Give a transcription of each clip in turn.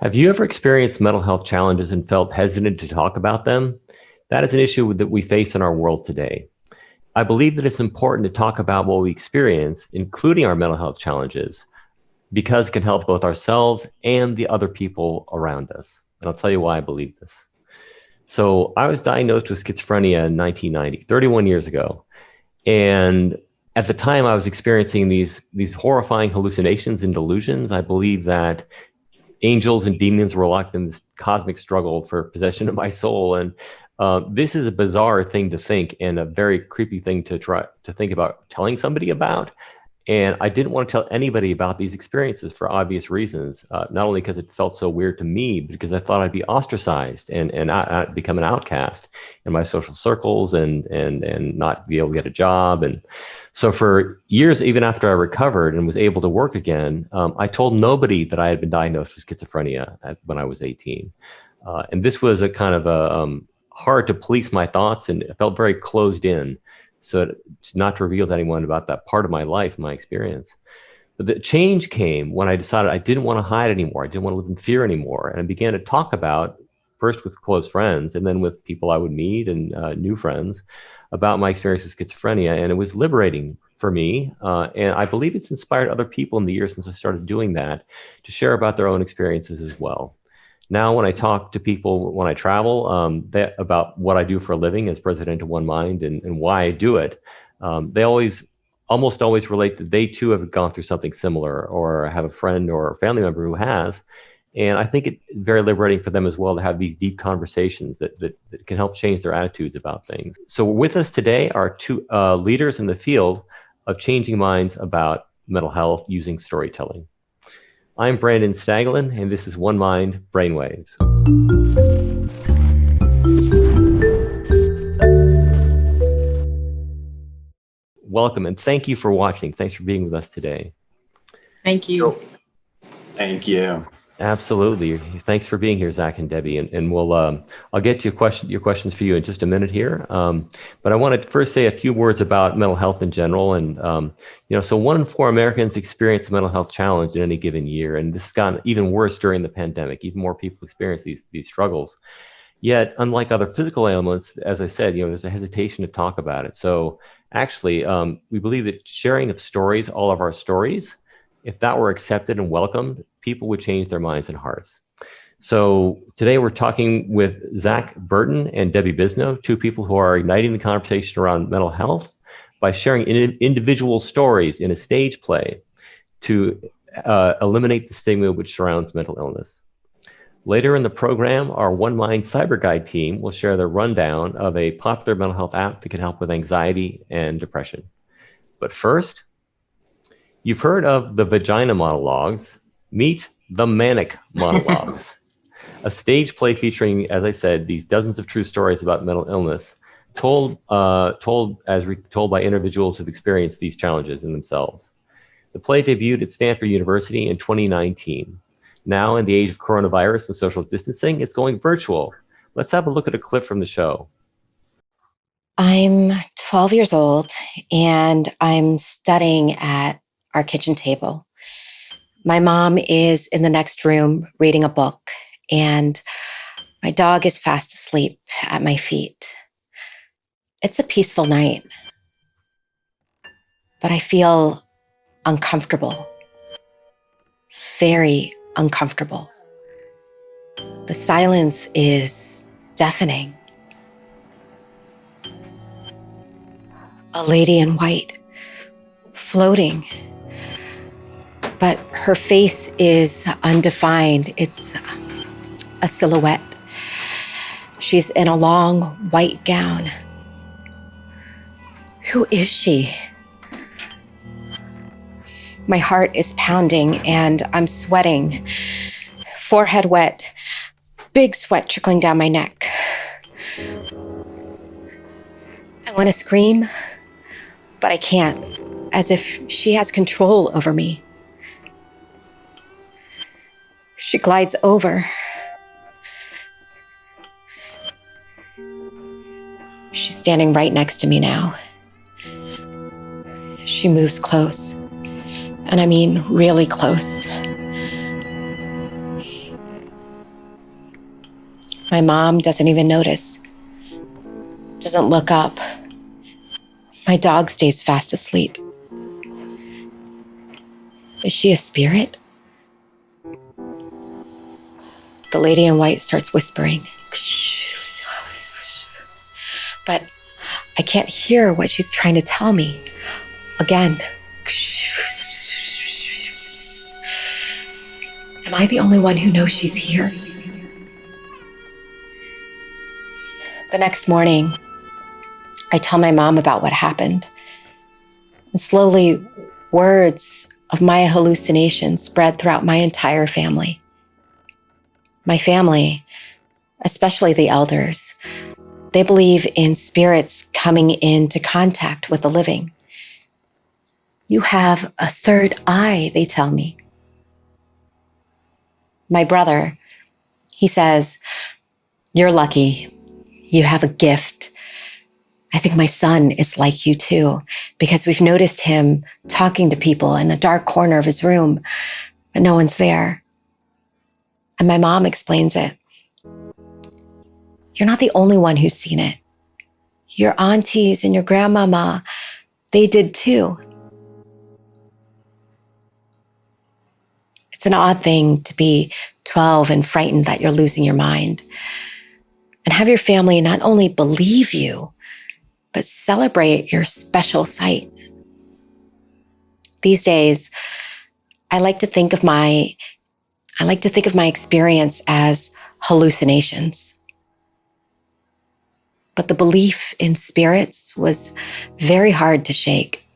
Have you ever experienced mental health challenges and felt hesitant to talk about them? That is an issue that we face in our world today. I believe that it's important to talk about what we experience, including our mental health challenges, because it can help both ourselves and the other people around us. And I'll tell you why I believe this. So I was diagnosed with schizophrenia in 1990, 31 years ago. And at the time I was experiencing these horrifying hallucinations and delusions. I believe that angels and demons were locked in this cosmic struggle for possession of my soul. And this is a bizarre thing to think and a very creepy thing to try to think about telling somebody about. And I didn't want to tell anybody about these experiences for obvious reasons, not only because it felt so weird to me, but because I thought I'd be ostracized and become an outcast in my social circles and not be able to get a job. And so for years, even after I recovered and was able to work again, I told nobody that I had been diagnosed with schizophrenia when I was 18. And this was a kind of hard to police my thoughts, and it felt very closed in. So not to reveal to anyone about that part of my life, my experience. But the change came when I decided I didn't want to hide anymore. I didn't want to live in fear anymore. And I began to talk about, first with close friends, and then with people I would meet and new friends, about my experience with schizophrenia. And it was liberating for me. And I believe it's inspired other people in the years since I started doing that to share about their own experiences as well. Now, when I talk to people, when I travel, about what I do for a living as president of One Mind and why I do it, they almost always relate that they too have gone through something similar or have a friend or a family member who has. And I think it's very liberating for them as well to have these deep conversations that can help change their attitudes about things. So with us today are two leaders in the field of changing minds about mental health using storytelling. I'm Brandon Staglin, and this is One Mind Brainwaves. Welcome, and thank you for watching. Thanks for being with us today. Thank you. Thank you. Absolutely. Thanks for being here, Zach and Debbie. And we'll I'll get to your questions for you in just a minute here. But I want to first say a few words about mental health in general. And so 1 in 4 Americans experience a mental health challenge in any given year, and this has gotten even worse during the pandemic. Even more people experience these struggles. Yet, unlike other physical ailments, as I said, there's a hesitation to talk about it. So actually, we believe that sharing of stories, all of our stories, if that were accepted and welcomed, people would change their minds and hearts. So today we're talking with Zach Burton and Debbie Bisno, two people who are igniting the conversation around mental health by sharing individual stories in a stage play to eliminate the stigma which surrounds mental illness. Later in the program, our One Mind Cyber Guide team will share their rundown of a popular mental health app that can help with anxiety and depression. But first, you've heard of the Vagina Monologues. Meet the Manic Monologues, a stage play featuring, as I said, these dozens of true stories about mental illness, told by individuals who've experienced these challenges in themselves. The play debuted at Stanford University in 2019. Now, in the age of coronavirus and social distancing, it's going virtual. Let's have a look at a clip from the show. I'm 12 years old, and I'm studying at our kitchen table. My mom is in the next room reading a book, and my dog is fast asleep at my feet. It's a peaceful night, but I feel uncomfortable, very uncomfortable. The silence is deafening. A lady in white, floating, but her face is undefined. It's a silhouette. She's in a long white gown. Who is she? My heart is pounding and I'm sweating, forehead wet, big sweat trickling down my neck. I want to scream, but I can't, as if she has control over me. She glides over. She's standing right next to me now. She moves close, and I mean really close. My mom doesn't even notice, doesn't look up. My dog stays fast asleep. Is she a spirit? The lady in white starts whispering, but I can't hear what she's trying to tell me. Again. Am I the only one who knows she's here? The next morning, I tell my mom about what happened. And slowly, words of my hallucinations spread throughout my entire family. My family, especially the elders, they believe in spirits coming into contact with the living. You have a third eye, they tell me. My brother, he says, you're lucky. You have a gift. I think my son is like you too, because we've noticed him talking to people in a dark corner of his room, but no one's there. And my mom explains it. You're not the only one who's seen it. Your aunties and your grandmama, they did too. It's an odd thing to be 12 and frightened that you're losing your mind, and have your family not only believe you, but celebrate your special sight. These days, I like to think of my experience as hallucinations. But the belief in spirits was very hard to shake.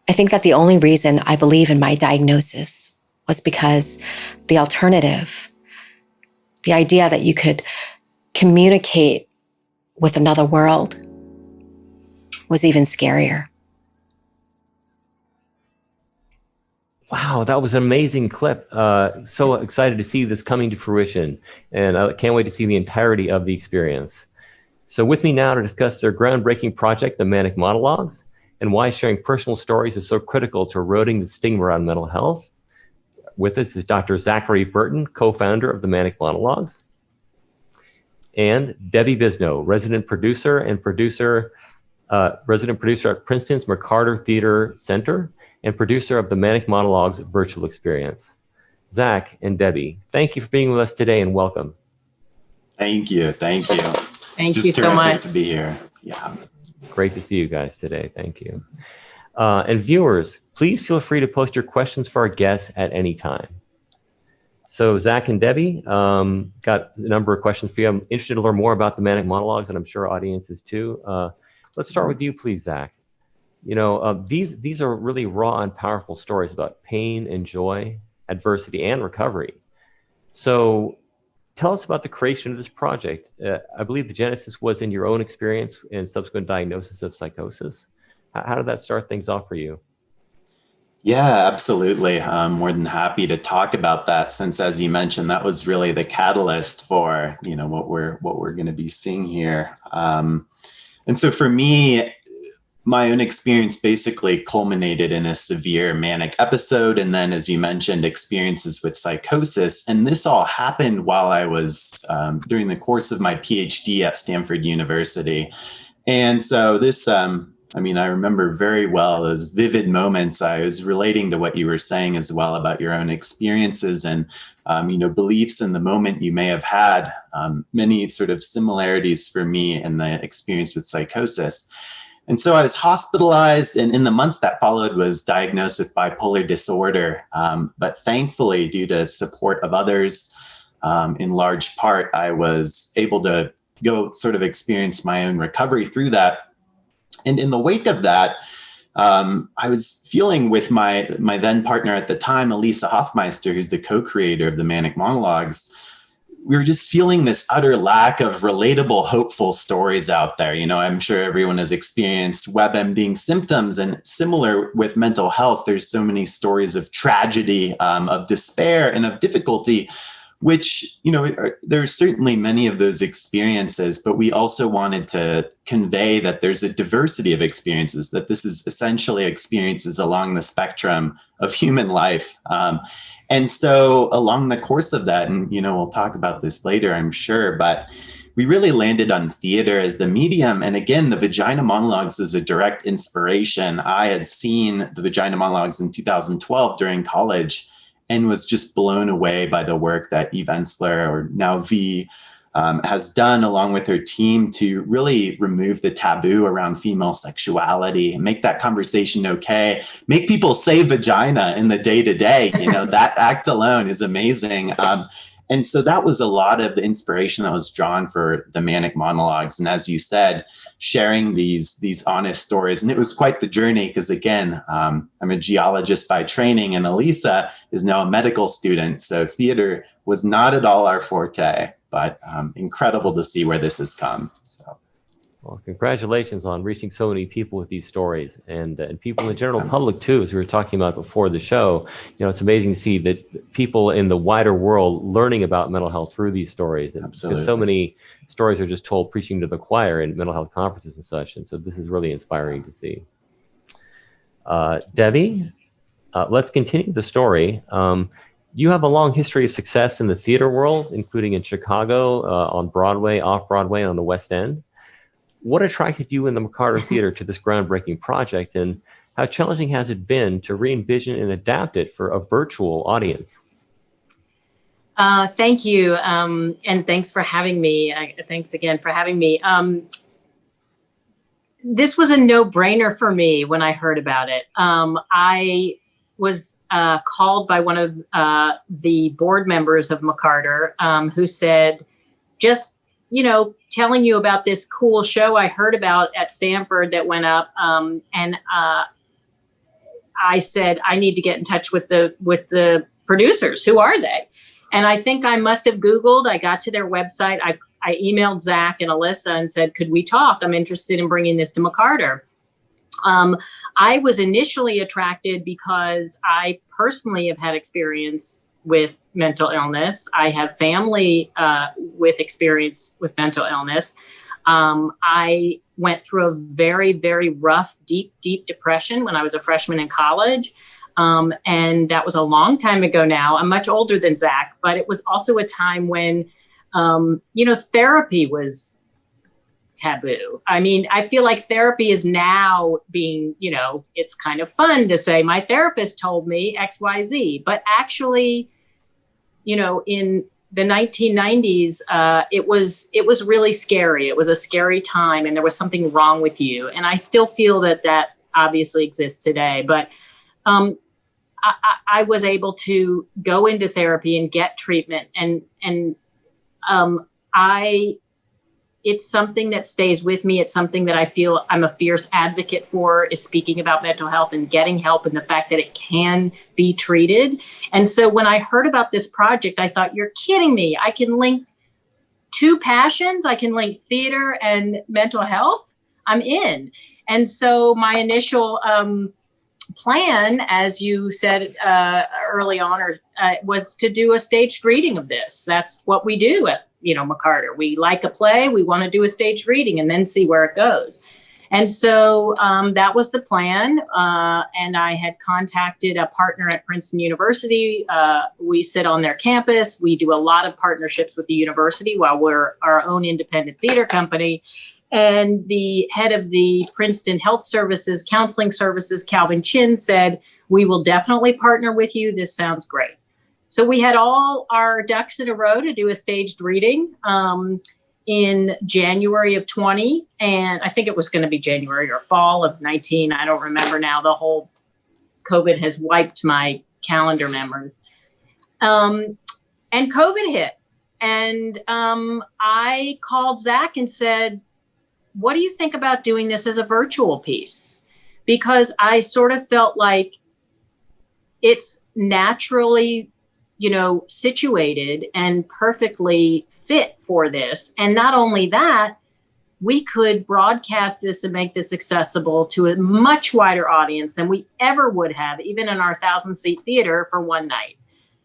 I think that the only reason I believe in my diagnosis was because the alternative, the idea that you could communicate with another world, was even scarier. Wow, that was an amazing clip. So excited to see this coming to fruition, and I can't wait to see the entirety of the experience. So with me now to discuss their groundbreaking project, the Manic Monologues, and why sharing personal stories is so critical to eroding the stigma around mental health. With us is Dr. Zachary Burton, co-founder of the Manic Monologues, and Debbie Bisno, resident producer at Princeton's McCarter Theater Center, and producer of the Manic Monologues virtual experience. Zach and Debbie, thank you for being with us today, and welcome. Thank you. Thank you. Thank It's you just so terrific much. to be here. Yeah. Great to see you guys today. Thank you. And viewers, please feel free to post your questions for our guests at any time. So Zach and Debbie, got a number of questions for you. I'm interested to learn more about the Manic Monologues, and I'm sure audiences too. Let's start with you, please, Zach. You know, these are really raw and powerful stories about pain and joy, adversity and recovery. So tell us about the creation of this project. I believe the genesis was in your own experience and subsequent diagnosis of psychosis. How did that start things off for you? Yeah, absolutely. I'm more than happy to talk about that, since, as you mentioned, that was really the catalyst for, what we're going to be seeing here. And so for me, my own experience basically culminated in a severe manic episode, and then, as you mentioned, experiences with psychosis. And this all happened while I was during the course of my PhD at Stanford University. And so this, I remember very well those vivid moments. I was relating to what you were saying as well about your own experiences and, beliefs in the moment you may have had. Many sort of similarities for me in the experience with psychosis. And so I was hospitalized, and in the months that followed was diagnosed with bipolar disorder. But thankfully, due to support of others, in large part, I was able to go sort of experience my own recovery through that. And in the wake of that, I was feeling with my then partner at the time, Elisa Hoffmeister, who's the co-creator of the Manic Monologues. We were just feeling this utter lack of relatable, hopeful stories out there. I'm sure everyone has experienced WebMDing symptoms, and similar with mental health, there's so many stories of tragedy, of despair, and of difficulty. which, you know, there's certainly many of those experiences, but we also wanted to convey that there's a diversity of experiences, that this is essentially experiences along the spectrum of human life. And so along the course of that, and, you know, we'll talk about this later, I'm sure, but we really landed on theater as the medium. And again, the Vagina Monologues is a direct inspiration. I had seen the Vagina Monologues in 2012 during college and was just blown away by the work that Eve Ensler, or now V, has done along with her team to really remove the taboo around female sexuality and make that conversation okay, make people say vagina in the day-to-day. You know, that act alone is amazing. And so that was a lot of the inspiration that was drawn for the Manic Monologues. And as you said, sharing these honest stories. And it was quite the journey because, again, I'm a geologist by training, and Elisa is now a medical student. So theater was not at all our forte, but incredible to see where this has come. So. Well, congratulations on reaching so many people with these stories, and people in the general public too, as we were talking about before the show. You know, it's amazing to see that people in the wider world learning about mental health through these stories. And because so many stories are just told preaching to the choir in mental health conferences and such. And so this is really inspiring to see. Debbie, let's continue the story. You have a long history of success in the theater world, including in Chicago, on Broadway, off Broadway, and on the West End. What attracted you in the McCarter Theater to this groundbreaking project, and how challenging has it been to re-envision and adapt it for a virtual audience? Thank you, and thanks for having me. Thanks again for having me. This was a no-brainer for me when I heard about it. I was called by one of the board members of McCarter, who said, just, you know, telling you about this cool show I heard about at Stanford that went up. And I said, I need to get in touch with the producers. Who are they? And I think I must have Googled. I got to their website. I emailed Zach and Alyssa and said, could we talk? I'm interested in bringing this to McCarter. I was initially attracted because I personally have had experience with mental illness. I have family with experience with mental illness. I went through a very, very rough, deep depression when I was a freshman in college. And that was a long time ago now. I'm much older than Zach, but it was also a time when, you know, therapy was taboo. I mean, I feel like therapy is now being, you know, it's kind of fun to say, my therapist told me XYZ, but actually, you know, in the 1990s, it was really scary. It was a scary time, and there was something wrong with you. And I still feel that obviously exists today, but I was able to go into therapy and get treatment, and it's something that stays with me. It's something that I feel I'm a fierce advocate for, is speaking about mental health and getting help, and the fact that it can be treated. And so when I heard about this project, I thought, you're kidding me. I can link two passions. I can link theater and mental health. I'm in. And so my initial plan, as you said early on, was to do a staged reading of this. That's what we do at McCarter. We like a play, we want to do a staged reading and then see where it goes. And so that was the plan. And I had contacted a partner at Princeton University. We sit on their campus. We do a lot of partnerships with the university while we're our own independent theater company. And the head of the Princeton Health Services, Counseling Services, Calvin Chin, said, we will definitely partner with you. This sounds great. So we had all our ducks in a row to do a staged reading in January of 20. And I think it was going to be January or fall of 19. I don't remember now. The whole COVID has wiped my calendar memory. And COVID hit. And I called Zach and said, what do you think about doing this as a virtual piece? Because I sort of felt like it's naturally, situated and perfectly fit for this. And not only that, we could broadcast this and make this accessible to a much wider audience than we ever would have, even in our 1,000-seat theater for one night.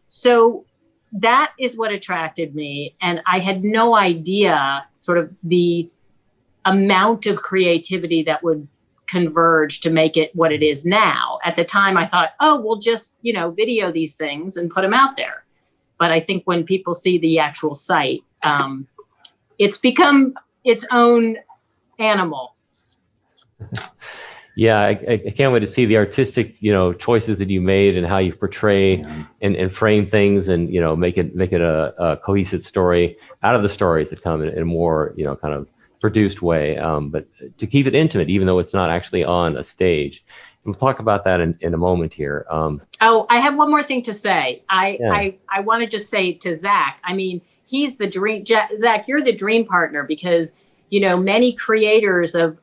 So that is what attracted me. And I had no idea sort of the amount of creativity that would converge to make it what it is now. At the time, I thought, oh, we'll just, video these things and put them out there. But I think when people see the actual site, it's become its own animal. Yeah, I can't wait to see the artistic, choices that you made and how you portray and frame things and, make it a cohesive story out of the stories that come in a more, kind of produced way. But to keep it intimate, even though it's not actually on a stage. And we'll talk about that in a moment here. I have one more thing to say. I want to just say to Zach, I mean, he's the dream. Zach, you're the dream partner because many creators of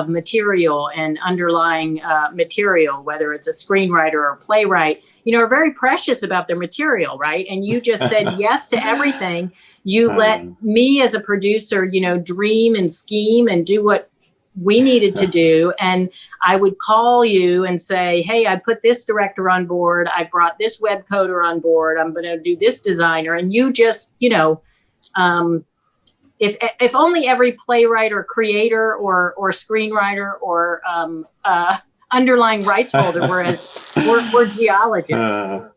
material and underlying material, whether it's a screenwriter or a playwright, are very precious about their material, right? And you just said yes to everything. You let me as a producer, dream and scheme and do what we needed to do. And I would call you and say, hey, I put this director on board. I brought this web coder on board. I'm going to do this designer. And you just, if only every playwright or creator or screenwriter or underlying rights holder were geologists.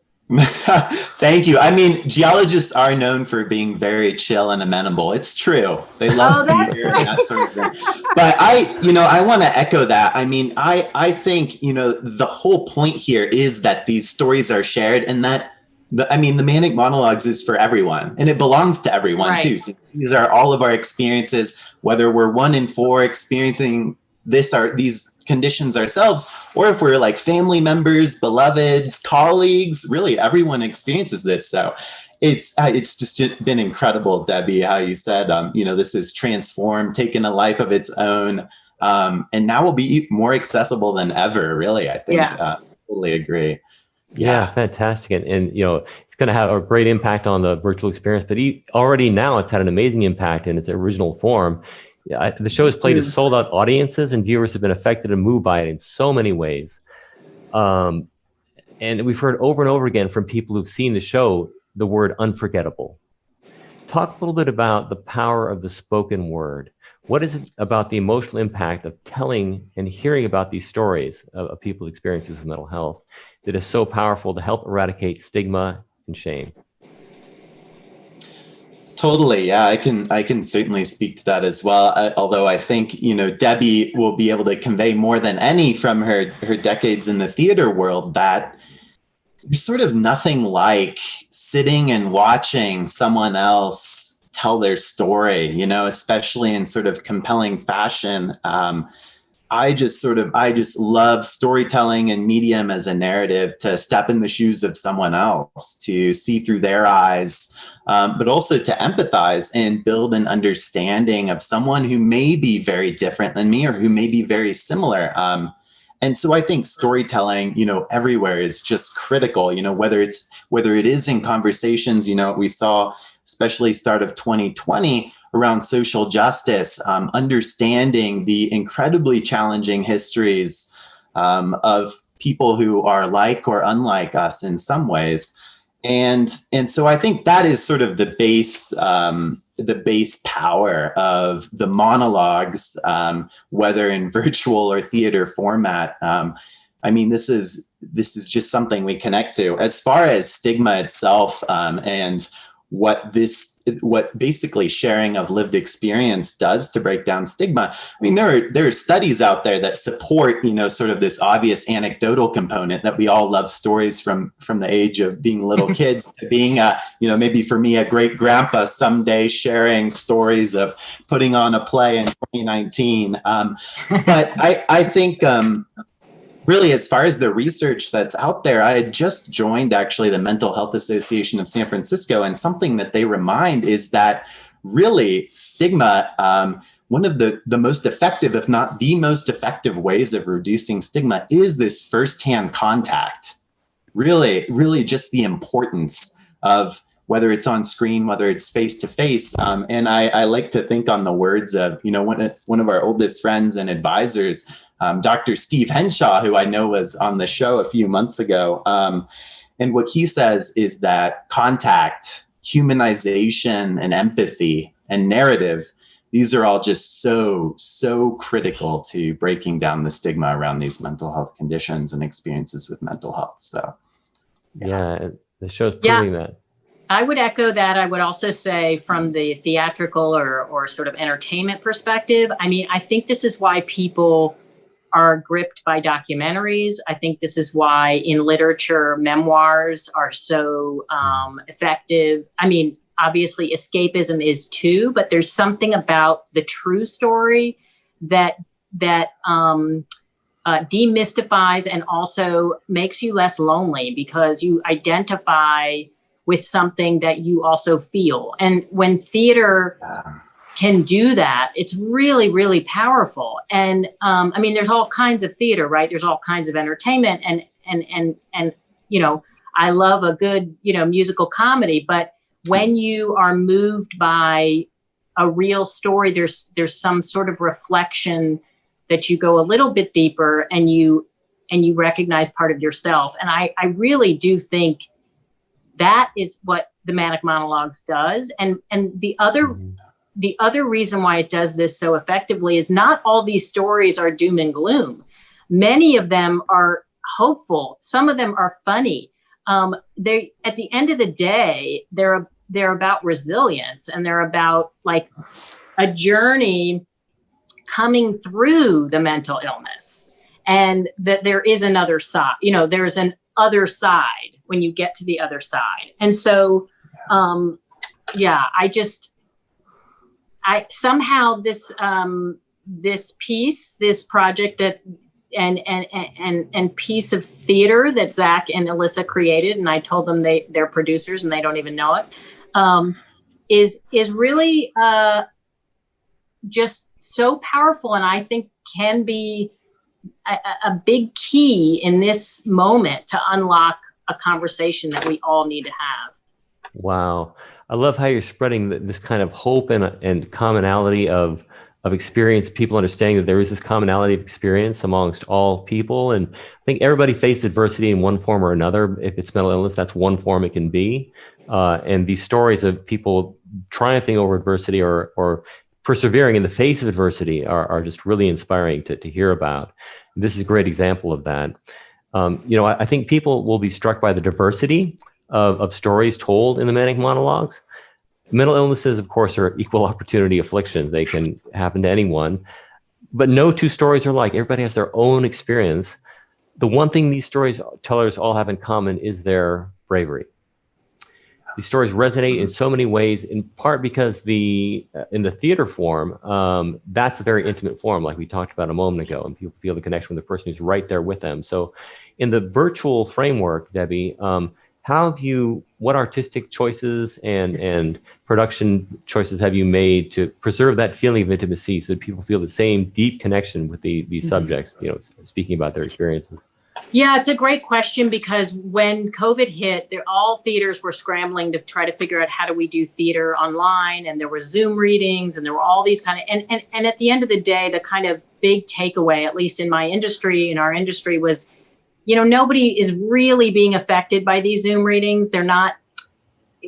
Thank you. I mean, geologists are known for being very chill and amenable. It's true. They love theater and that sort of thing. But I want to echo that. I mean, I think, the whole point here is that these stories are shared and that the Manic Monologues is for everyone and it belongs to everyone too. So these are all of our experiences, whether we're 1 in 4 experiencing these conditions ourselves, or if we're like family members, beloveds, colleagues, really everyone experiences this. So it's just been incredible, Debbie, how you said, this is transformed, taken a life of its own, and now will be more accessible than ever, really, I think. Totally agree. Yeah, fantastic. And it's going to have a great impact on the virtual experience, but already now it's had an amazing impact in its original form. The show has played to sold out audiences and viewers have been affected and moved by it in so many ways. And we've heard over and over again from people who've seen the show, the word unforgettable. Talk a little bit about the power of the spoken word. What is it about the emotional impact of telling and hearing about these stories of people's experiences with mental health that is so powerful to help eradicate stigma and shame? Totally. Yeah, I can certainly speak to that as well. Although I think, Debbie will be able to convey more than any from her decades in the theater world that there's sort of nothing like sitting and watching someone else tell their story, especially in sort of compelling fashion. I just love storytelling and medium as a narrative, to step in the shoes of someone else, to see through their eyes, but also to empathize and build an understanding of someone who may be very different than me or who may be very similar. And so I think storytelling, everywhere is just critical, whether it is in conversations, we saw, especially start of 2020, around social justice, understanding the incredibly challenging histories of people who are like or unlike us in some ways. And so I think that is sort of the base power of the monologues, whether in virtual or theater format. This is just something we connect to. As far as stigma itself, and what basically sharing of lived experience does to break down stigma. There are studies out there that support, sort of this obvious anecdotal component that we all love stories from the age of being little kids to being, maybe for me, a great grandpa someday sharing stories of putting on a play in 2019. But I think, really, as far as the research that's out there, I had just joined actually the Mental Health Association of San Francisco, and something that they remind is that really stigma, one of the most effective, if not the most effective ways of reducing stigma is this firsthand contact. Really, really just the importance of whether it's on screen, whether it's face to face. And I like to think on the words of, one of our oldest friends and advisors, Dr. Steve Henshaw, who I know was on the show a few months ago. And what he says is that contact, humanization, and empathy and narrative, these are all just so critical to breaking down the stigma around these mental health conditions and experiences with mental health. So, yeah, the show's proving that. I would echo that. I would also say from the theatrical or sort of entertainment perspective, I mean, I think this is why people are gripped by documentaries. I think this is why in literature, memoirs are so effective. I mean, obviously escapism is too, but there's something about the true story that demystifies and also makes you less lonely because you identify with something that you also feel. And when theater can do that, it's really, really powerful. And I mean, there's all kinds of theater, right? There's all kinds of entertainment, and you know, I love a good, you know, musical comedy. But when you are moved by a real story, there's some sort of reflection that you go a little bit deeper, and you recognize part of yourself. And I really do think that is what the Manic Monologues does. And the other reason why it does this so effectively is not all these stories are doom and gloom. Many of them are hopeful. Some of them are funny. They, at the end of the day, they're about resilience, and they're about like a journey coming through the mental illness, and that there is another side. You know, there's an other side when you get to the other side. And so, I somehow this piece, this project that and piece of theater that Zach and Alyssa created, and I told them they're producers and they don't even know it, is really just so powerful, and I think can be a big key in this moment to unlock a conversation that we all need to have. Wow. I love how you're spreading this kind of hope and commonality of experience, people understanding that there is this commonality of experience amongst all people. And I think everybody faces adversity in one form or another. If it's mental illness, that's one form it can be. And these stories of people triumphing over adversity or persevering in the face of adversity are just really inspiring to hear about. This is a great example of that. You know, I think people will be struck by the diversity of stories told in the Manic Monologues. Mental illnesses, of course, are equal opportunity afflictions. They can happen to anyone, but no two stories are alike. Everybody has their own experience. The one thing these storytellers all have in common is their bravery. These stories resonate in so many ways, in part because in the theater form, that's a very intimate form, like we talked about a moment ago, and people feel the connection with the person who's right there with them. So in the virtual framework, Debbie, what artistic choices and production choices have you made to preserve that feeling of intimacy so that people feel the same deep connection with these subjects, you know, speaking about their experiences? Yeah, it's a great question, because when COVID hit, all theaters were scrambling to try to figure out how do we do theater online, and there were Zoom readings, and there were all these kind of, and at the end of the day, the kind of big takeaway, at least in our industry, was, you know, nobody is really being affected by these Zoom readings.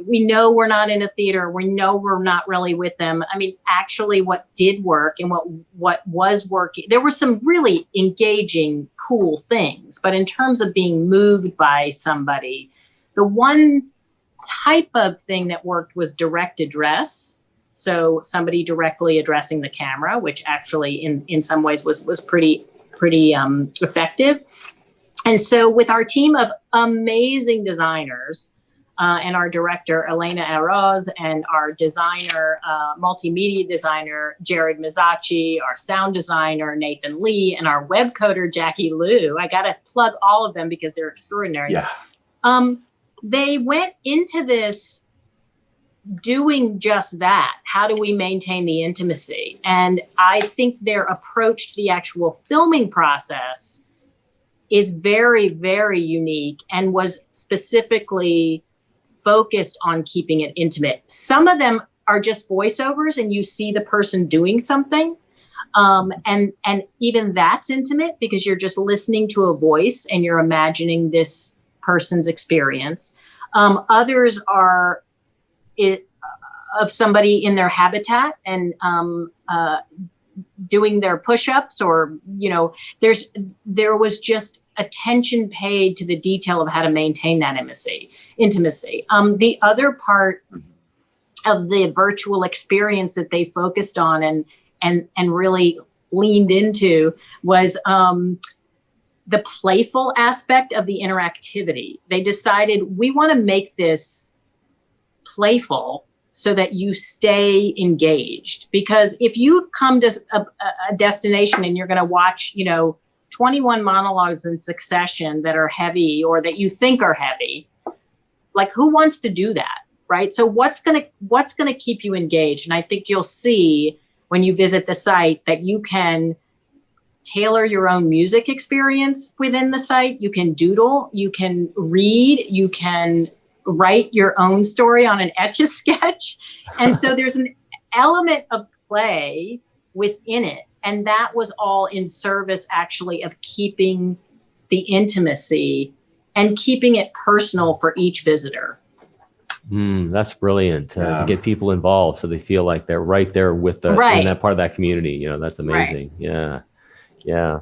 We know we're not in a theater. We know we're not really with them. I mean, actually what did work and what was working, there were some really engaging, cool things. But in terms of being moved by somebody, the one type of thing that worked was direct address. So somebody directly addressing the camera, which actually in some ways was pretty effective. And so with our team of amazing designers, and our director, Elena Aroz, and our designer, multimedia designer, Jared Mizzachi, our sound designer, Nathan Lee, and our web coder, Jackie Liu. I got to plug all of them because they're extraordinary. Yeah. They went into this doing just that. How do we maintain the intimacy? And I think their approach to the actual filming process is very, very unique and was specifically focused on keeping it intimate. Some of them are just voiceovers and you see the person doing something. And even that's intimate because you're just listening to a voice and you're imagining this person's experience. Others are of somebody in their habitat and doing their push-ups, or, there was just attention paid to the detail of how to maintain that intimacy. The other part of the virtual experience that they focused on and really leaned into was the playful aspect of the interactivity. They decided, we want to make this playful so that you stay engaged. Because if you come to a destination and you're going to watch, 21 monologues in succession that are heavy or that you think are heavy, like, who wants to do that, right? So what's going to keep you engaged? And I think you'll see when you visit the site that you can tailor your own music experience within the site. You can doodle, you can read, you can write your own story on an Etch-a-Sketch. And so there's an element of play within it. And that was all in service, actually, of keeping the intimacy and keeping it personal for each visitor. That's brilliant to get people involved so they feel like they're right there with us in that part of that community. That's amazing. Right. Yeah.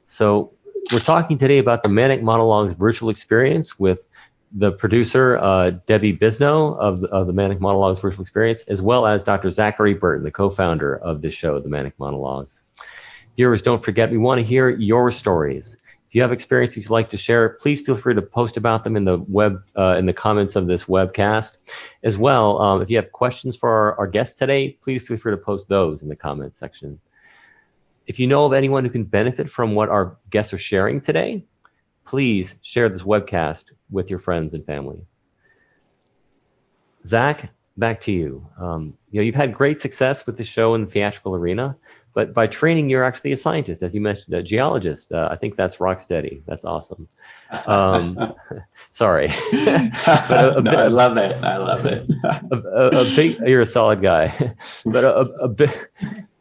So we're talking today about the Manic Monologues virtual experience with the producer, Debbie Bisno of the Manic Monologues virtual experience, as well as Dr. Zachary Burton, the co-founder of this show, the Manic Monologues. Viewers, don't forget, we want to hear your stories. If you have experiences you'd like to share, please feel free to post about them in the web, in the comments of this webcast. As well, if you have questions for our guests today, please feel free to post those in the comments section. If you know of anyone who can benefit from what our guests are sharing today, please share this webcast with your friends and family. Zach, back to you. You've had great success with the show in the theatrical arena, but by training, you're actually a scientist, as you mentioned, a geologist. I think that's rock steady. That's awesome. Sorry. But I love it. I love it. You're a solid guy. But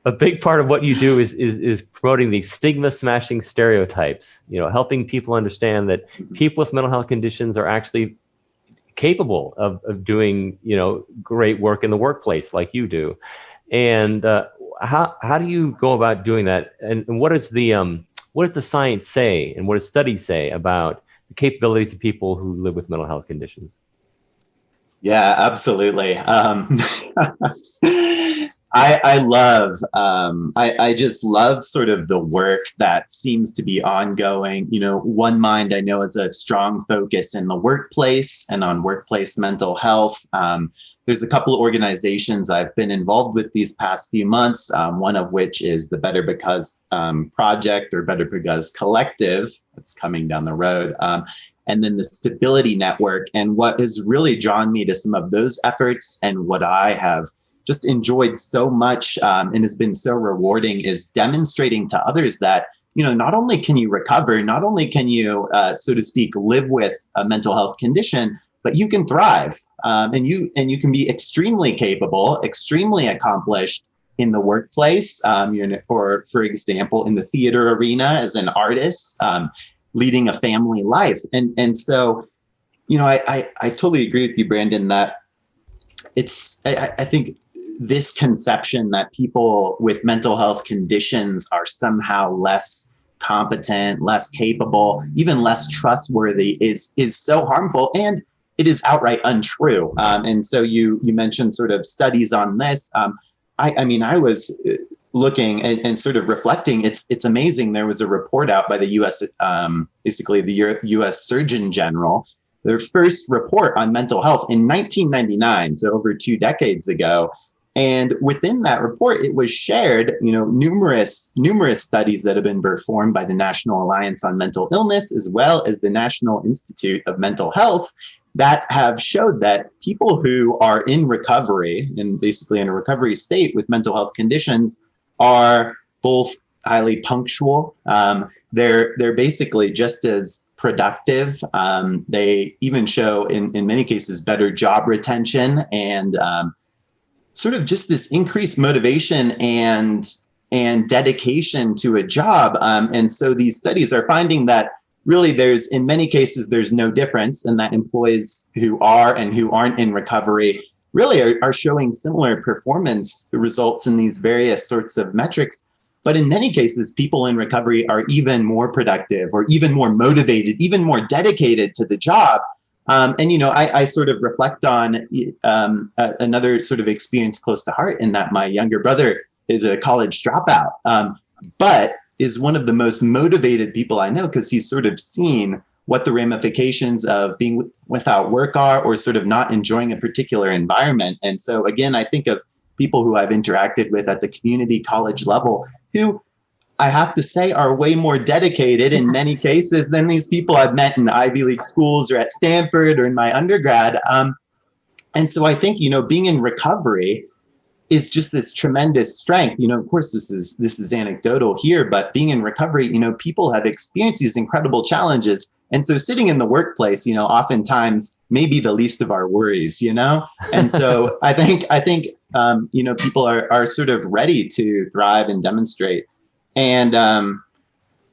a big part of what you do is promoting the stigma smashing stereotypes, helping people understand that people with mental health conditions are actually capable of doing, great work in the workplace like you do. And how do you go about doing that? And what does the science say, and what does studies say about the capabilities of people who live with mental health conditions? Yeah, absolutely. I just love sort of the work that seems to be ongoing. One Mind, I know, is a strong focus in the workplace and on workplace mental health. There's a couple of organizations I've been involved with these past few months, one of which is the Better Because Project, or Better Because Collective, that's coming down the road. And then the Stability Network. And what has really drawn me to some of those efforts, and what I have just enjoyed so much and has been so rewarding, is demonstrating to others that, not only can you recover, not only can you, so to speak, live with a mental health condition, but you can thrive, and you can be extremely capable, extremely accomplished in the workplace, or, for example, in the theater arena as an artist, leading a family life. And so, I totally agree with you, Brandon, that I think this conception that people with mental health conditions are somehow less competent, less capable, even less trustworthy is so harmful, and it is outright untrue. And so you mentioned sort of studies on this. I was looking and sort of reflecting. It's amazing. There was a report out by the U.S. Basically the U.S. Surgeon General, their first report on mental health in 1999, so over 2 decades ago. And within that report, it was shared, numerous studies that have been performed by the National Alliance on Mental Illness, as well as the National Institute of Mental Health, that have showed that people who are in recovery, and basically in a recovery state with mental health conditions, are both highly punctual. They're basically just as productive. They even show, in many cases, better job retention, and sort of just this increased motivation and dedication to a job. And so these studies are finding that really in many cases, there's no difference, and that employees who are and who aren't in recovery really are showing similar performance results in these various sorts of metrics. But in many cases, people in recovery are even more productive or even more motivated, even more dedicated to the job. And, I sort of reflect on another sort of experience close to heart, in that my younger brother is a college dropout, but is one of the most motivated people I know, because he's sort of seen what the ramifications of being without work are, or sort of not enjoying a particular environment. And so, again, I think of people who I've interacted with at the community college level, who I have to say are way more dedicated in many cases than these people I've met in Ivy League schools or at Stanford or in my undergrad. And so I think, being in recovery is just this tremendous strength. Of course, this is anecdotal here, but being in recovery, people have experienced these incredible challenges. And so sitting in the workplace, oftentimes may be the least of our worries, And so I think, people are sort of ready to thrive and demonstrate. And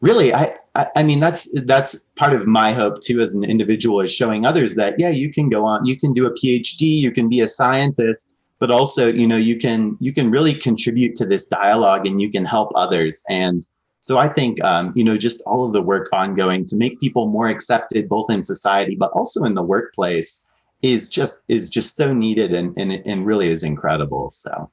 really, I mean, that's part of my hope too, as an individual, is showing others that, yeah, you can go on, you can do a PhD, you can be a scientist, but also, you can really contribute to this dialogue, and you can help others. And so I think, just all of the work ongoing to make people more accepted, both in society, but also in the workplace, is just so needed, and really is incredible. So.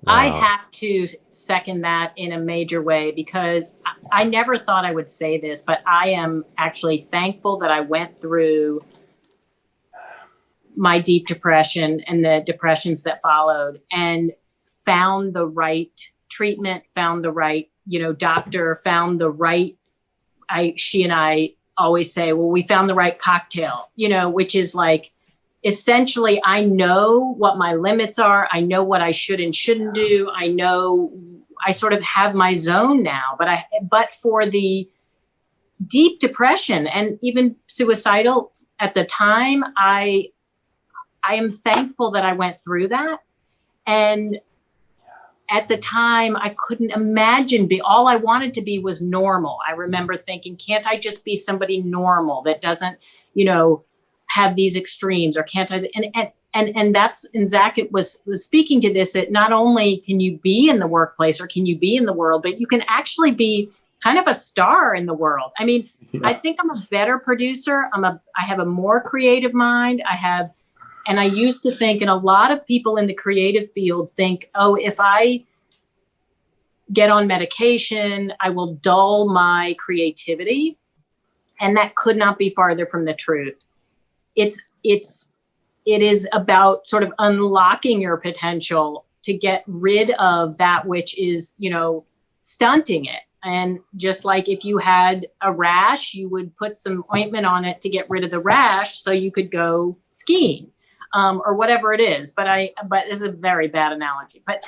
Wow. I have to second that in a major way, because I never thought I would say this, but I am actually thankful that I went through my deep depression and the depressions that followed, and found the right treatment, found the right, doctor, found the right, she and I always say, well, we found the right cocktail, which is like, essentially, I know what my limits are. I know what I should and shouldn't do. I know I sort of have my zone now, but for the deep depression and even suicidal at the time, I am thankful that I went through that. And at the time, I couldn't imagine all I wanted to be was normal. I remember thinking, can't I just be somebody normal that doesn't, have these extremes, or can't I? And Zach was speaking to this, that not only can you be in the workplace or can you be in the world, but you can actually be kind of a star in the world. I mean, yeah. I think I'm a better producer. I have a more creative mind. And I used to think, and a lot of people in the creative field think, oh, if I get on medication, I will dull my creativity. And that could not be farther from the truth. It is about sort of unlocking your potential to get rid of that which is, stunting it. And just like if you had a rash, you would put some ointment on it to get rid of the rash so you could go skiing, or whatever it is. But it's a very bad analogy. But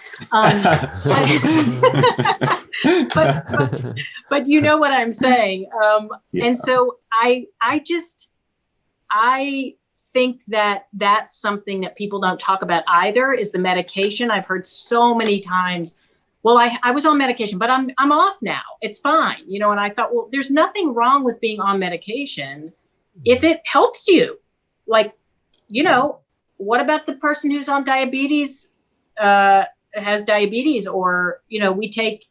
but you know what I'm saying. Yeah. And so I think that that's something that people don't talk about either, is the medication. I've heard so many times, well, I was on medication, but I'm off now. It's fine. And I thought, well, there's nothing wrong with being on medication if it helps you. Like, what about the person who's on diabetes, has diabetes, or, we take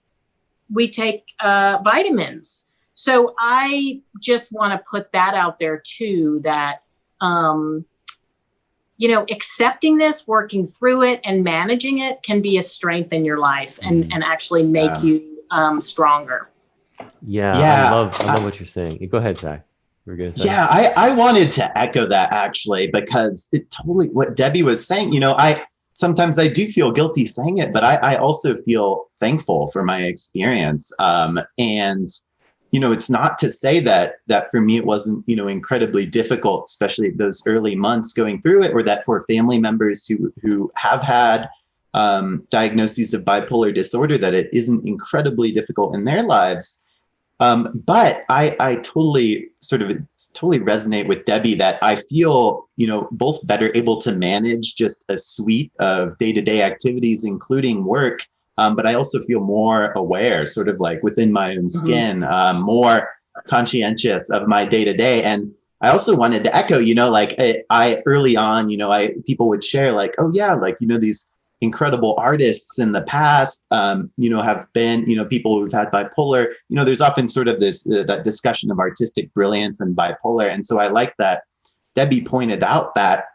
vitamins. So I just want to put that out there too, that, accepting this, working through it, and managing it can be a strength in your life, and actually make you stronger. Yeah. I love what you're saying. Go ahead, Zach. We're going to say. Yeah, I wanted to echo that, actually, because it totally, what Debbie was saying, sometimes I do feel guilty saying it, but I also feel thankful for my experience. And it's not to say that for me it wasn't, incredibly difficult, especially those early months going through it, or that for family members who have had diagnoses of bipolar disorder, that it isn't incredibly difficult in their lives. But I totally resonate with Debbie, that I feel, both better able to manage just a suite of day-to-day activities, including work. But I also feel more aware, sort of like within my own skin, more conscientious of my day to day. And I also wanted to echo, like I early on, people would share like, oh yeah, like, these incredible artists in the past, have been, people who've had bipolar, there's often sort of this, that discussion of artistic brilliance and bipolar. And so I like that Debbie pointed out that,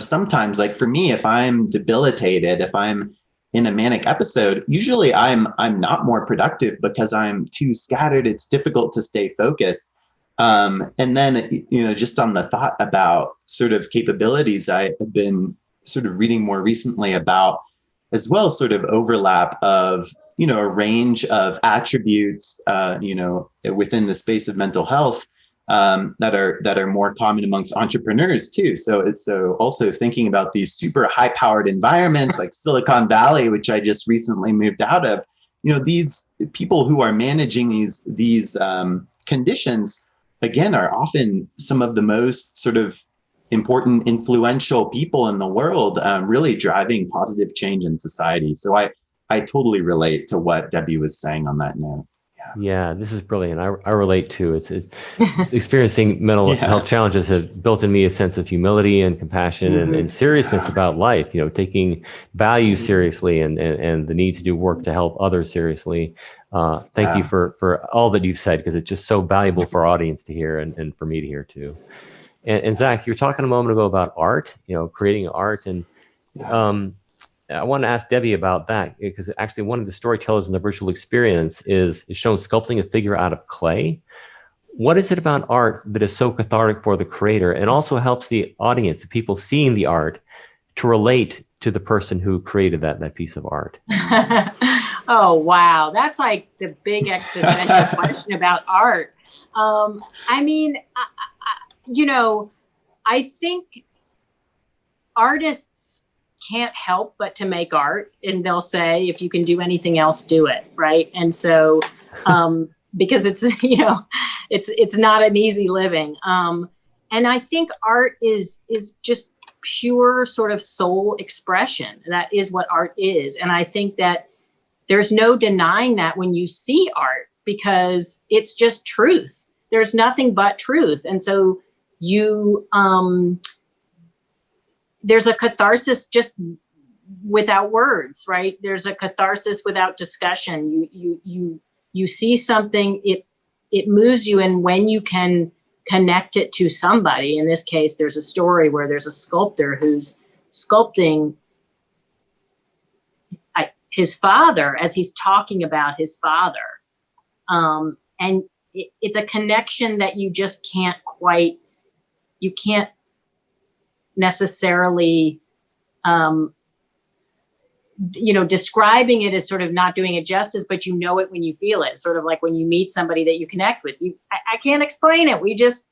sometimes like for me, if I'm debilitated, if I'm in a manic episode, usually I'm not more productive because I'm too scattered. It's difficult to stay focused. And then, just on the thought about sort of capabilities, I have been sort of reading more recently about as well, sort of overlap of, a range of attributes, within the space of mental health that are more common amongst entrepreneurs too. So it's also thinking about these super high powered environments like Silicon Valley, which I just recently moved out of, these people who are managing these conditions, again, are often some of the most sort of important, influential people in the world, really driving positive change in society. So I totally relate to what Debbie was saying on that note. Yeah, this is brilliant. I relate too. It's experiencing mental health challenges has built in me a sense of humility and compassion and seriousness about life, taking value seriously and the need to do work to help others seriously. Thank you for all that you've said, because it's just so valuable for our audience to hear and for me to hear too. And Zach, you were talking a moment ago about art, creating art. And I want to ask Debbie about that, because actually one of the storytellers in the virtual experience is shown sculpting a figure out of clay. What is it about art that is so cathartic for the creator and also helps the audience, the people seeing the art, to relate to the person who created that piece of art? Oh, wow. That's like the big existential question about art. I mean, I think artists can't help but to make art, and they'll say, if you can do anything else, do it. Right. And so, because it's, it's not an easy living. And I think art is just pure sort of soul expression. That is what art is. And I think that there's no denying that when you see art, because it's just truth. There's nothing but truth. And so there's a catharsis just without words, right? There's a catharsis without discussion. You see something, it moves you, and when you can connect it to somebody, in this case, there's a story where there's a sculptor who's sculpting his father as he's talking about his father. And it's a connection that you just can't necessarily, describing it is sort of not doing it justice, but it when you feel it. Sort of like when you meet somebody that you connect with. I can't explain it. We just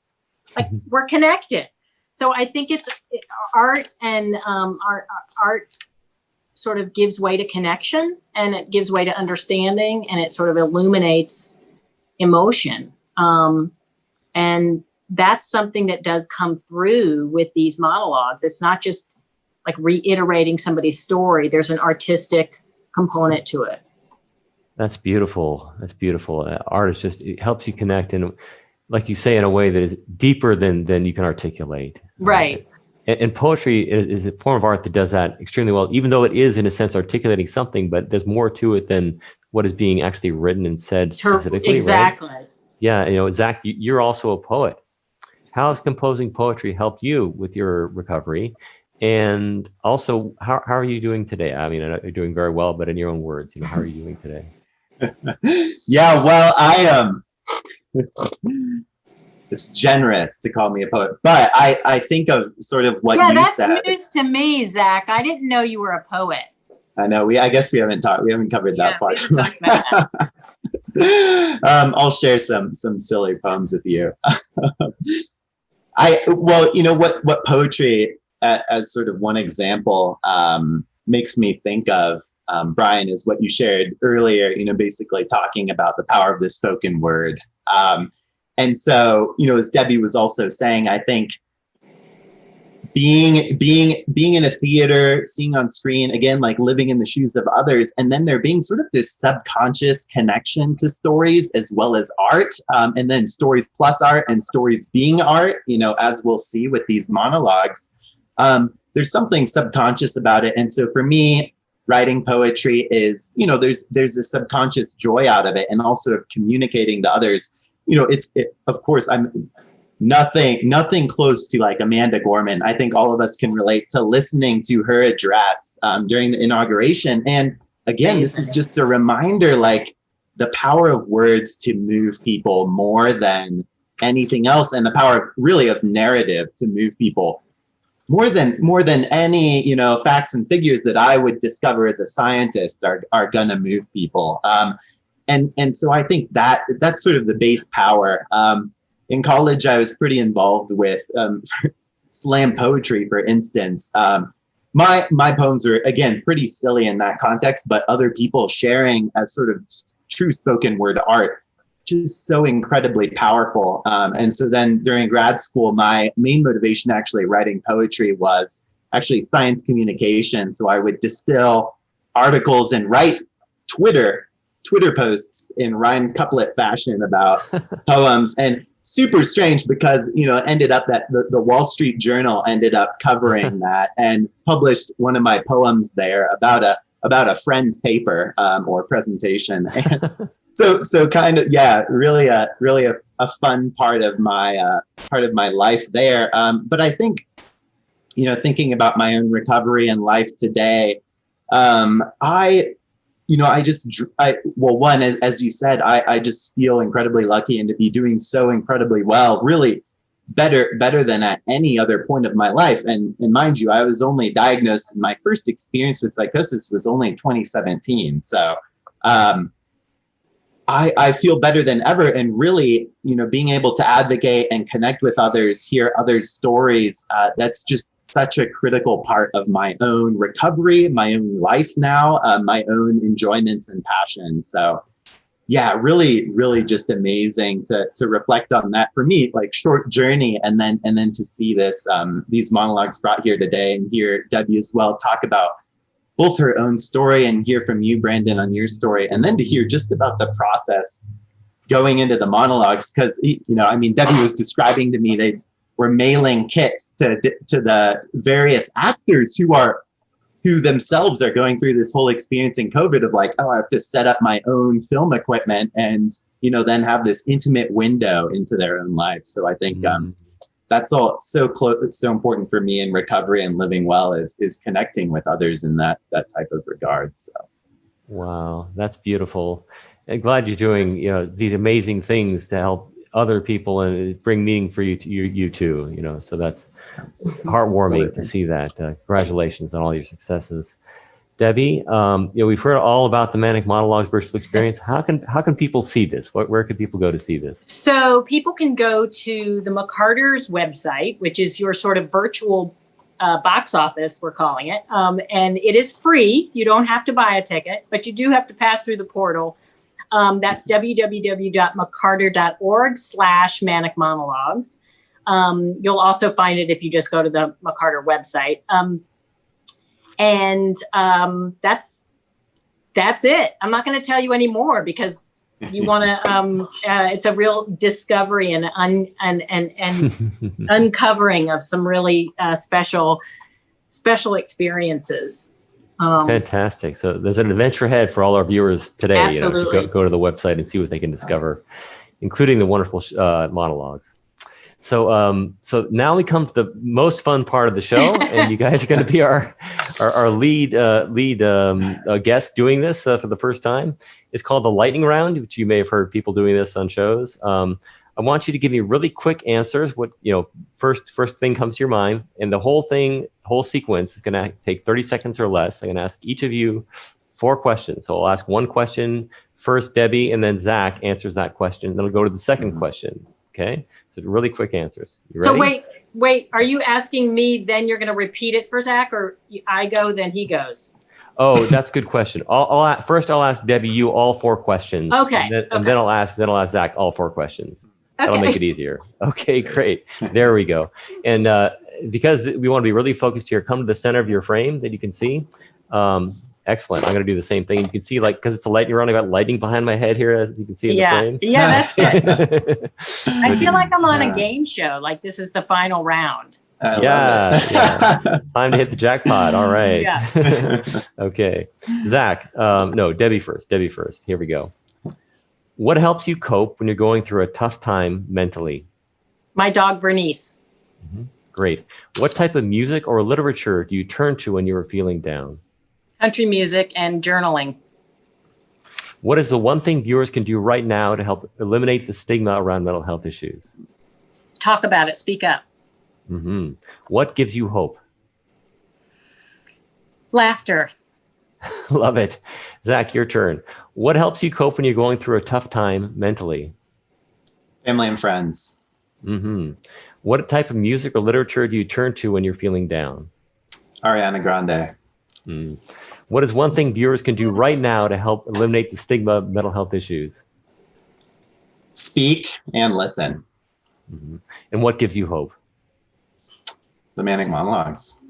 we're connected. So I think it's art, and art sort of gives way to connection, and it gives way to understanding, and it sort of illuminates emotion. And that's something that does come through with these monologues. It's not just like reiterating somebody's story. There's an artistic component to it. That's beautiful. That's beautiful. Art it helps you connect, and like you say, in a way that is deeper than you can articulate. Right. And poetry is a form of art that does that extremely well, even though it is, in a sense, articulating something, but there's more to it than what is being actually written and said specifically. Exactly. Right? Yeah. Zach, you're also a poet. How has composing poetry helped you with your recovery? And also, how are you doing today? I mean, I know you're doing very well, but in your own words, how are you doing today? Yeah, well, it's generous to call me a poet, but I think of sort of what you said. Yeah, that's news to me, Zach. I didn't know you were a poet. I know. I guess we haven't covered that part. We haven't talked about that. I'll share some silly poems with you. What poetry, as sort of one example, makes me think of, Brian, is what you shared earlier, basically talking about the power of the spoken word. And so, as Debbie was also saying, I think being in a theater, seeing on screen, again, like living in the shoes of others, and then there being sort of this subconscious connection to stories as well as art, and then stories plus art and stories being art, as we'll see with these monologues. There's something subconscious about it. And so for me, writing poetry is, there's a subconscious joy out of it, and also of communicating to others. Of course, I'm nothing close to like Amanda Gorman. I think all of us can relate to listening to her address during the inauguration. And again, this is just a reminder, like the power of words to move people more than anything else, and the power of narrative to move people more than any, facts and figures that I would discover as a scientist are gonna move people. And so I think that's sort of the base power. In college, I was pretty involved with slam poetry, for instance. My poems are, again, pretty silly in that context, but other people sharing as sort of true spoken word art, just so incredibly powerful. And so then during grad school, my main motivation actually writing poetry was actually science communication. So I would distill articles and write Twitter posts in rhymed couplet fashion about poems. And super strange because, it ended up that the Wall Street Journal ended up covering that and published one of my poems there about a friend's paper or presentation. And so kind of, really a fun part of my life there. But I think, thinking about my own recovery and life today, one, as you said, I just feel incredibly lucky and to be doing so incredibly well, really better than at any other point of my life. And mind you, I was only diagnosed, and my first experience with psychosis was only in 2017. So, I feel better than ever, and really, being able to advocate and connect with others, hear others' stories, that's just such a critical part of my own recovery, my own life now, my own enjoyments and passions. So really just amazing to reflect on that for me, like short journey, and then to see this, these monologues brought here today, and hear Debbie as well talk about both her own story and hear from you, Brandon, on your story, and then to hear just about the process going into the monologues. Because, Debbie was describing to me they were mailing kits to the various actors who themselves are going through this whole experience in COVID of like, I have to set up my own film equipment and, then have this intimate window into their own life. So I think, that's all so close. It's so important for me in recovery and living well is connecting with others in that type of regard. So, wow, that's beautiful. I'm glad you're doing these amazing things to help other people and bring meaning for you too. So that's heartwarming to see that. Congratulations on all your successes. Debbie, we've heard all about the Manic Monologues virtual experience. How can people see this? Where can people go to see this? So people can go to the McCarter's website, which is your sort of virtual box office, we're calling it. And it is free. You don't have to buy a ticket, but you do have to pass through the portal. That's www.mccarter.org/Manic Monologues. You'll also find it if you just go to the McCarter website. And that's it. I'm not going to tell you any more because you want to. It's a real discovery and uncovering of some really special experiences. Fantastic. So there's an adventure ahead for all our viewers today. Absolutely. To go to the website and see what they can discover, including the wonderful monologues. So now we come to the most fun part of the show, and you guys are going to be our lead guest doing this for the first time. It's called the lightning round, which you may have heard people doing this on shows. I want you to give me really quick answers. What first thing comes to your mind, and the whole sequence is going to take 30 seconds or less. I'm going to ask each of you 4 questions. So I'll ask one question first, Debbie, and then Zach answers that question. Then I'll go to the second question. Okay, so really quick answers. You ready? So wait, are you asking me, then you're going to repeat it for Zach, or I go, then he goes? Oh, that's a good question. First I'll ask Debbie you all 4 questions. Okay. And then I'll ask Zach all 4 questions. That'll make it easier. Okay, great. There we go. And because we want to be really focused here, come to the center of your frame that you can see. Excellent. I'm going to do the same thing. You can see, like, because it's a lightning round, I got lightning behind my head here, as you can see in the frame. Yeah, that's good. I feel like I'm on Yeah. a game show. Like this is the final round. I Yeah, love it. Time to hit the jackpot. All right. Yeah. Okay. Zach, no, Debbie first. Debbie first. Here we go. What helps you cope when you're going through a tough time mentally? My dog, Bernice. Great. What type of music or literature do you turn to when you are feeling down? Country music and journaling. What is the one thing viewers can do right now to help eliminate the stigma around mental health issues? Talk about it. Speak up. What gives you hope? Laughter. Love it. Zach, your turn. What helps you cope when you're going through a tough time mentally? Family and friends. What type of music or literature do you turn to when you're feeling down? Ariana Grande. What is one thing viewers can do right now to help eliminate the stigma of mental health issues? Speak and listen. And what gives you hope? The Manic Monologues.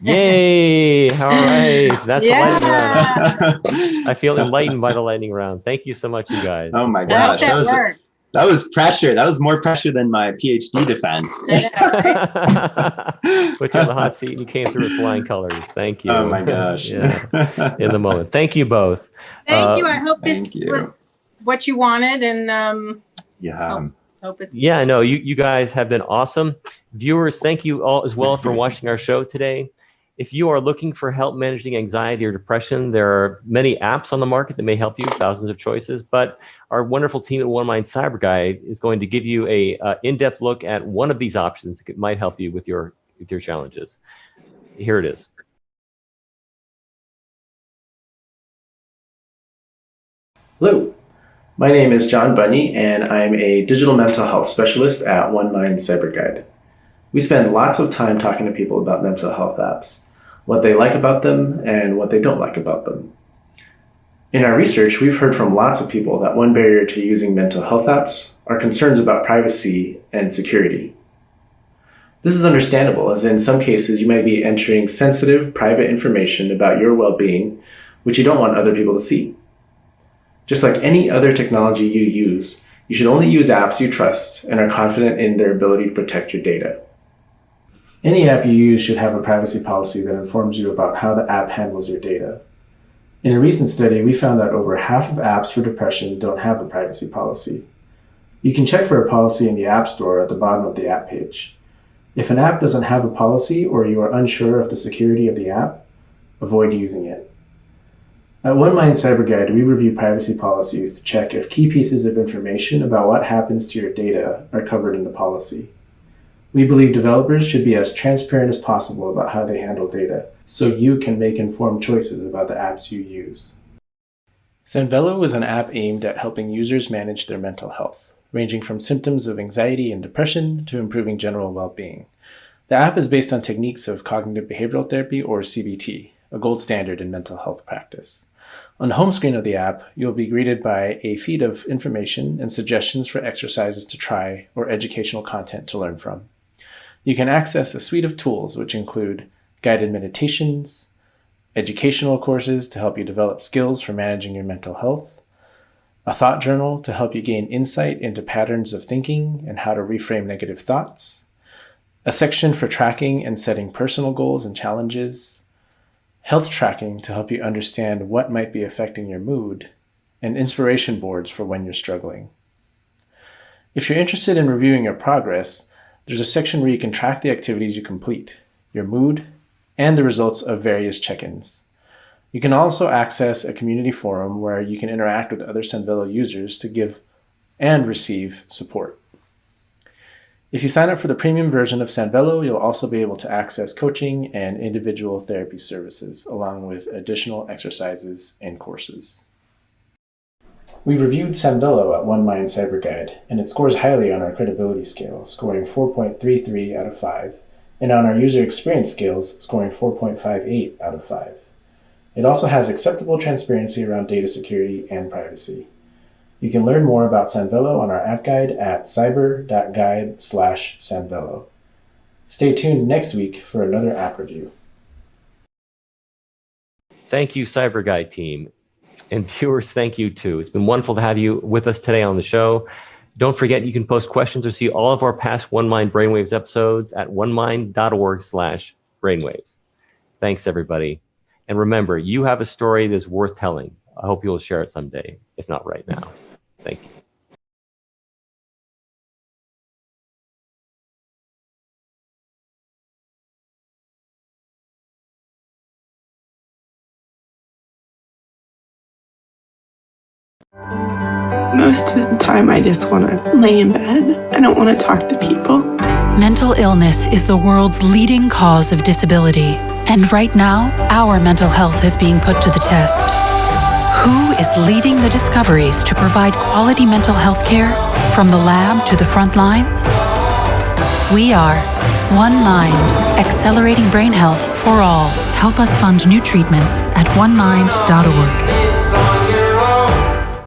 Yay! All right. That's the lightning round. Yeah. I feel enlightened by the lightning round. Thank you so much, you guys. Oh my That's gosh. that word. That was pressure. That was more pressure than my PhD defense. Put you on the hot seat and you came through with flying colors. Thank you. Oh my gosh. Yeah. In the moment. Thank you both. Thank you. I hope this thank you. was what you wanted, and Yeah. hope it's No, you guys have been awesome. Viewers, thank you all as well for watching our show today. If you are looking for help managing anxiety or depression, there are many apps on the market that may help you, thousands of choices, but our wonderful team at One Mind Cyber Guide is going to give you a in-depth look at one of these options that might help you with your challenges. Here it is. Hello, my name is John Bunny, and I'm a digital mental health specialist at One Mind Cyber Guide. We spend lots of time talking to people about mental health apps, what they like about them and what they don't like about them. In our research, we've heard from lots of people that one barrier to using mental health apps are concerns about privacy and security. This is understandable, as in some cases you might be entering sensitive, private information about your well-being, which you don't want other people to see. Just like any other technology you use, you should only use apps you trust and are confident in their ability to protect your data. Any app you use should have a privacy policy that informs you about how the app handles your data. In a recent study, we found that over half of apps for depression don't have a privacy policy. You can check for a policy in the App Store at the bottom of the app page. If an app doesn't have a policy or you are unsure of the security of the app, avoid using it. At One Mind Cyber Guide, we review privacy policies to check if key pieces of information about what happens to your data are covered in the policy. We believe developers should be as transparent as possible about how they handle data, so you can make informed choices about the apps you use. Sanvello is an app aimed at helping users manage their mental health, ranging from symptoms of anxiety and depression to improving general well-being. The app is based on techniques of cognitive behavioral therapy, or CBT, a gold standard in mental health practice. On the home screen of the app, you'll be greeted by a feed of information and suggestions for exercises to try or educational content to learn from. You can access a suite of tools which include guided meditations, educational courses to help you develop skills for managing your mental health, a thought journal to help you gain insight into patterns of thinking and how to reframe negative thoughts, a section for tracking and setting personal goals and challenges, health tracking to help you understand what might be affecting your mood, and inspiration boards for when you're struggling. If you're interested in reviewing your progress, there's a section where you can track the activities you complete, your mood, and the results of various check-ins. You can also access a community forum where you can interact with other Sanvello users to give and receive support. If you sign up for the premium version of Sanvello, you'll also be able to access coaching and individual therapy services, along with additional exercises and courses. We reviewed Sanvello at One Mind Cyber Guide, and it scores highly on our credibility scale, scoring 4.33 out of 5, and on our user experience scales, scoring 4.58 out of 5. It also has acceptable transparency around data security and privacy. You can learn more about Sanvello on our app guide at cyber.guide/Sanvello. Stay tuned next week for another app review. Thank you, Cyber Guy team. And viewers, thank you too. It's been wonderful to have you with us today on the show. Don't forget, you can post questions or see all of our past One Mind Brainwaves episodes at onemind.org/brainwaves. Thanks, everybody. And remember, you have a story that's worth telling. I hope you'll share it someday, if not right now. Thank you. Most of the time, I just want to lay in bed. I don't want to talk to people. Mental illness is the world's leading cause of disability. And right now, our mental health is being put to the test. Who is leading the discoveries to provide quality mental health care from the lab to the front lines? We are One Mind, accelerating brain health for all. Help us fund new treatments at onemind.org.